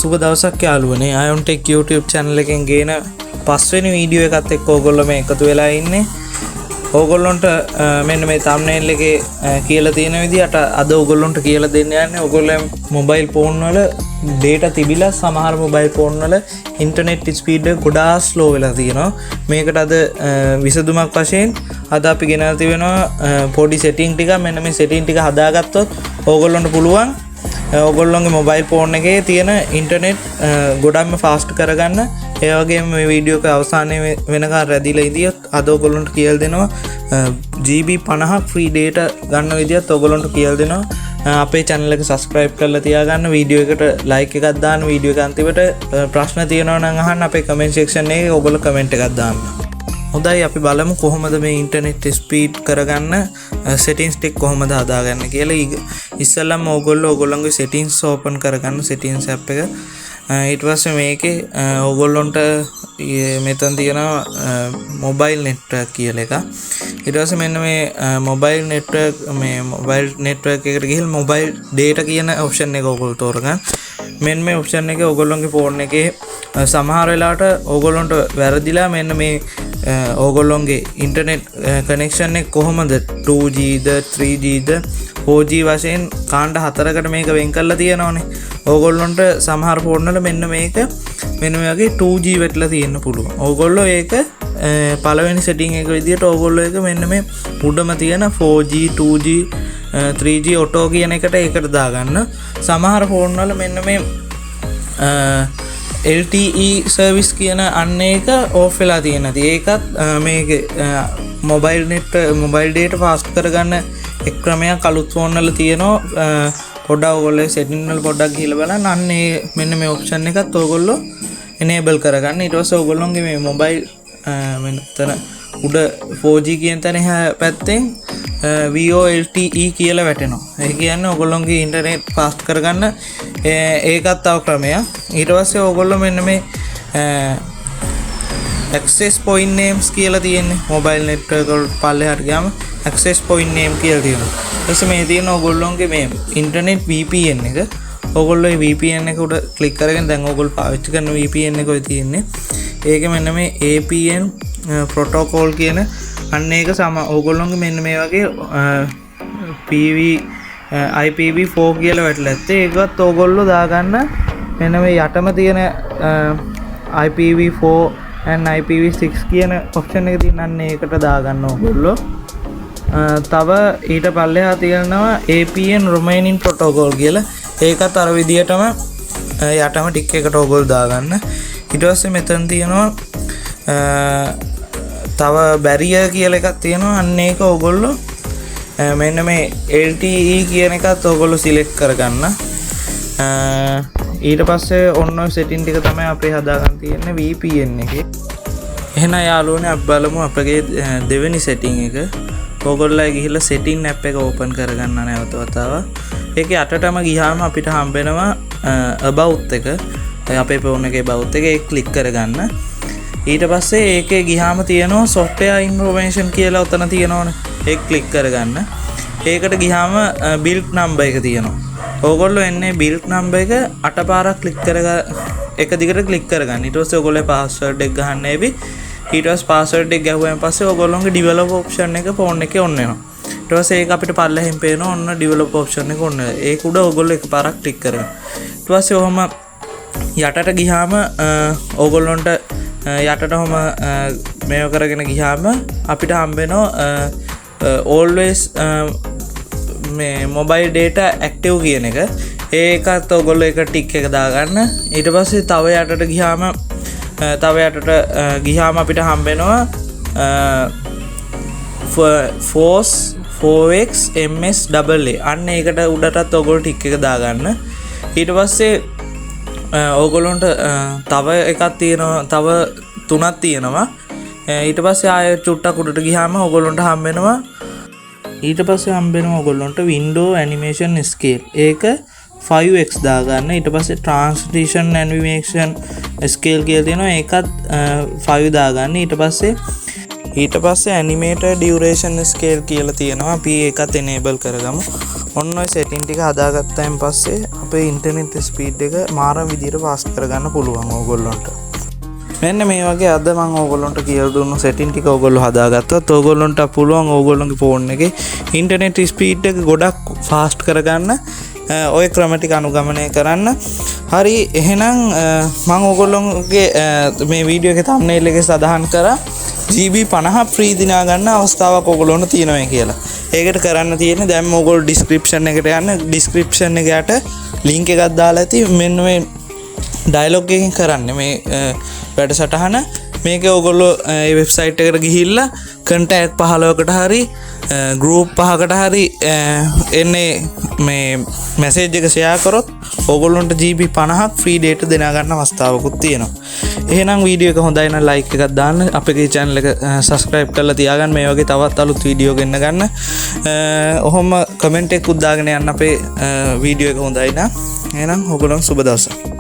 සුබ දවසක් යාළුවනේ. Ion Tech YouTube channel එකෙන් ගේන පස්වෙනි වීඩියෝ එකත් එක්ක ඕගොල්ලෝ මේ එකතු වෙලා ඉන්නේ. ඕගොල්ලන්ට මෙන්න මේ thumbnail එකේ කියලා තියෙන විදිහට අද ඕගොල්ලන්ට කියලා දෙන්න යන්නේ ඕගොල්ලෝ mobile phone වල data තිබිලා සමහර mobile phone වල internet speed එක ගොඩාක් slow වෙලා තියෙනවා. මේකට අද විසඳුමක් වශයෙන් අද අපි ගෙනල්ලා තිබෙනවා පොඩි setting ටික. මෙන්න මේ setting ටික හදාගත්තොත් ඕගොල්ලන්ට පුළුවන් ඕගොල්ලොන්ගේ මොබයිල් ෆෝන් එකේ තියෙන ඉන්ටර්නෙට් ගොඩක්ම ෆාස්ට් කරගන්න. ඒ වගේම මේ වීඩියෝ එක අවසානයේ වෙනකන් රැඳිලා ඉදියොත් අද ඕගොල්ලන්ට කියලා දෙනවා GB 50ක් ෆ්‍රී data ගන්න විදියත් ඕගොල්ලන්ට කියලා දෙනවා. අපේ channel එක subscribe කරලා තියාගන්න. වීඩියෝ එකට like එකක් දාන්න. වීඩියෝ එක අන්තිමට ප්‍රශ්න තියෙනවා නම් අහන්න අපේ comment section එකේ ඕගොල්ලෝ comment එකක් දාන්න. හොඳයි අපි බලමු කොහොමද මේ ඉන්ටර්නෙට් ස්පීඩ් කරගන්න settings ටික කොහොමද හදාගන්න කියලා. ඉස්සෙල්ලාම ඕගොල්ලෝගේ settings open කරගන්න settings app එක. ඊට පස්සේ මේකේ ඕගොල්ලොන්ට මෙතන තියෙනවා mobile network කියලා එක. ඊට පස්සේ මෙන්න මේ mobile network එකට ගිහින් mobile data කියන option එක ඕගොල්ලෝ තෝරගන්න. මෙන්න මේ option එකේ ඕගොල්ලොන්ගේ phone එකේ සමහර වෙලාවට ඕගොල්ලොන්ට වැරදිලා මෙන්න මේ ඕගොල්ලොන්ගේ ඉන්ටර්නෙට් කනෙක්ෂන් එක කොහොමද 2Gද 3Gද 4G වශයෙන් කාණ්ඩ හතරකට මේක වෙන් කරලා තියෙනවානේ. ඕගොල්ලොන්ට සමහර ෆෝන් වල මෙන්න මේක මෙන්න මේ වගේ 2G වෙట్లా තියෙන්න පුළුවන්. ඕගොල්ලෝ ඒක පළවෙනි setting එක විදිහට ඕගොල්ලෝ ඒක මෙන්න මේ උඩම තියෙන 4G 2G 3G auto කියන එකට ඒකට දාගන්න. සමහර ෆෝන් වල මෙන්න මේ LTE service කියන අන්න එක off වෙලා තියෙනවා. ඒකත් මේක mobile data fast කරගන්න එක් ක්‍රමයක් අලුත් ෆෝන් වල තියෙනවා. පොඩ්ඩක් ඔයගොල්ලෝ setting වල පොඩ්ඩක් ගිහලා බලන්න. අන්න මෙන්න මේ option එකත් ඔයගොල්ලෝ enable කරගන්න. ඊට පස්සේ ඔයගොල්ලෝගේ මේ mobile මෙතන උඩ 4G කියන තැන පැත්තෙන් VoLTE කියලා වැටෙනවා. ඒ කියන්නේ ඔයගොල්ලෝගේ ඉන්ටර්නෙට් fast කරගන්න ඒකත් තව ක්‍රමයක්. ඊට පස්සේ ඔයගොල්ලෝ මෙන්න මේ access point names කියලා තියෙන්නේ. mobile network වල පල්ලෙහාට ගියාම access point name කියලා තියෙනවා. ඊට මේ තියෙන ඔයගොල්ලෝගේ මේ internet VPN එක. ඔයගොල්ලෝ මේ VPN එක උඩ ක්ලික් කරගෙන දැන් ඔයගොල්ලෝ පාවිච්චි කරන VPN එක ඔය තියෙන්නේ. ඒකේ මෙන්න මේ APN protocol කියන අන්න ඒක ඔයගොල්ලෝගේ මෙන්න මේ වගේ IPv4 කියලා වැටලා ඇත්තේ. ඒකත් ඔයගොල්ලෝ දාගන්න මෙන්න මේ යටම තියෙන IPv4 and IPv6 කියන option එක තියෙන අන්න ඒකට දාගන්න ඕගොල්ලෝ. තව ඊට පල්ලෙහා තියෙනවා APN Romanian protocol කියලා. ඒකත් අර විදියටම යටම ටික් එකට ඕගොල්ලෝ දාගන්න. ඊට පස්සේ මෙතන තියෙනවා තව barrier කියලා එකක් තියෙනවා. අන්න ඒක ඕගොල්ලෝ මෙන්න මේ LTE කියන එකත් ඕගොල්ලෝ select කරගන්න. ඊට පස්සේ ඔන්න ඔය setting ටික තමයි අපි හදාගන්න තියෙන්නේ VPN එකේ. එහෙනම් යාළුවනේ අපි බලමු අපගේ දෙවෙනි setting එක. ඕගොල්ලෝ ගිහිල්ලා setting app එක open කරගන්න නැවත වතාවක්. ඒකේ අටටම ගියාම අපිට හම්බෙනවා about එක. අපේ phone එකේ about එක ඒක click කරගන්න. ඊට පස්සේ ඒකේ ගියාම තියෙනවා software information කියලා උතන තියෙනවනේ. ඒක click කරගන්න. ඒකට ගියාම build number එක තියෙනවා. ඕගොල්ලෝ එන්නේ build number එක අට පාරක් එක දිගට click කරගන්න. ඊට පස්සේ ඕගොල්ලෝ password එක ගහන්න එපි. ඊට පස්සේ password එක ගැහුවාන් පස්සේ ඕගොල්ලෝගේ develop option එක phone එකේ on වෙනවා. ඊට පස්සේ ඒක අපිට පල්ලෙහින් පේනවා ඔන්න develop option එක on වෙනවා. ඒක උඩ ඕගොල්ලෝ එකපාරක් click කරගන්න. ඊට පස්සේ ඔහම යටට ගියාම ඕගොල්ලොන්ට යටට ඔහම මේව කරගෙන ගියාම අපිට හම්බෙනවා always මේ mobile data active කියන එක. ඒකත් ඔයගොල්ලෝ එක ටික් එක දාගන්න. ඊට පස්සේ තව යටට ගියාම අපිට හම්බෙනවා force 4x ms AA. අන්න ඒකට උඩටත් ඔයගොල්ලෝ ටික් එක දාගන්න. ඊට පස්සේ ඕගොල්ලොන්ට තව එකක් තියෙනවා. තව තුනක් තියෙනවා. ඊට පස්සේ ආයෙ චුට්ටක් උඩට ගියාම ඕගොල්ලොන්ට හම්බෙනවා ඔයගොල්ලොන්ට window animation scale. ඒක 5x දාගන්න. ඊට පස්සේ transition animation scale කියලා තියෙනවා. ඒකත් 5 දාගන්න. ඊට පස්සේ animator duration scale කියලා තියෙනවා. අපි ඒකත් enable කරගමු. ඔන්න ඔය සෙටින් ටික හදාගත්තයින් පස්සේ අපේ ඉන්ටර්නෙට් ස්පීඩ් එක මාරම විදියට ෆාස්ට් කරගන්න පුළුවන් ඕගොල්ලන්ට. මෙන්න මේ වගේ අද මම ඕගොල්ලන්ට කියලා දුන්නු සෙටින් ටික ඕගොල්ලෝ හදාගත්තොත් ඕගොල්ලන්ට පුළුවන් ඕගොල්ලන්ගේ ෆෝන් එකේ ඉන්ටර්නෙට් ස්පීඩ් එක ගොඩක් ෆාස්ට් කරගන්න ඔය ක්‍රම ටික අනුගමනය කරන්න. හරි එහෙනම් මම ඕගොල්ලන්ගේ මේ වීඩියෝ එකේ thumbnail එකේ සඳහන් කරා GB 50 ෆ්‍රී දිනා ගන්න අවස්ථාවක් ඕගොල්ලොන්ට තියෙනවා කියලා. ඒකට කරන්න තියෙන්නේ දැන් ඕගොල්ලෝ ඩිස්ක්‍රිප්ෂන් එකට යන්න. ඩිස්ක්‍රිප්ෂන් එක යට ලින්ක් එකක් දාලා ඇති. මෙන්න මේ ඩයලොග් එකකින් කරන්නේ මේ වැඩසටහන. මේක ඕගොල්ලෝ ඒ වෙබ්සයිට් එකට ගිහිල්ලා කන්ටැක්ට් 15කට හරි ගෲප් 5කට හරි එන්නේ මේ මැසේජ් එක ෂෙයා කරොත් ඕගොල්ලන්ට GB 50ක් ෆ්‍රී ඩේටා දෙනා ගන්න අවස්ථාවකුත් තියෙනවා. එහෙනම් වීඩියෝ එක හොඳයි නම් ලයික් එකක් දාන්න. අපේ channel එක subscribe කරලා තියාගන්න. මේ වගේ තවත් අලුත් වීඩියෝ ගෙන්න ගන්න. ඔහොම කමෙන්ට් එකක් උත් දාගෙන යන්න අපේ වීඩියෝ එක හොඳයි නම්. එහෙනම් ඕගොල්ලන් සුබ දවසක්.